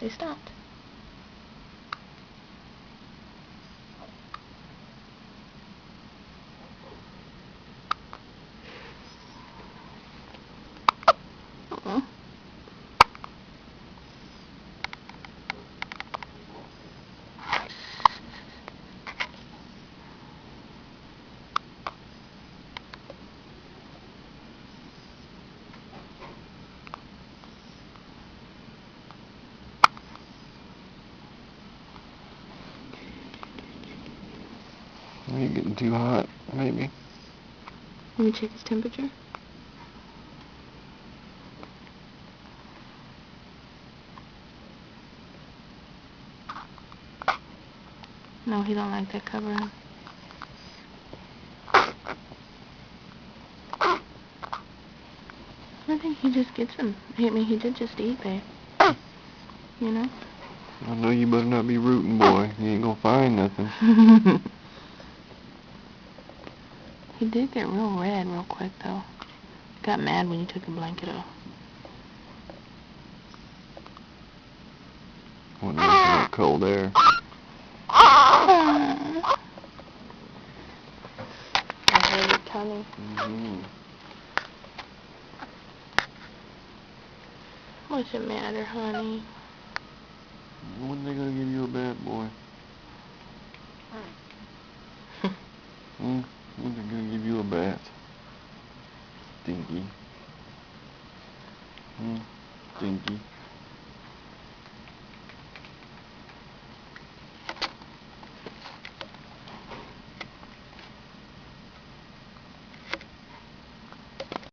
They stopped. Uh-uh. Are you getting too hot, maybe? Let me check his temperature. No, he don't like that covering. I think he just gets him. I mean, he did just eat there. You know? I know you better not be rooting, boy. You ain't gonna find nothing. He did get real red real quick, though. Got mad when you took the blanket off. Went into that cold air. I heard it coming. Mm-hmm. What's the matter, honey? When they gonna give you a bat, boy? When they gonna give you a bat? Stinky. Stinky.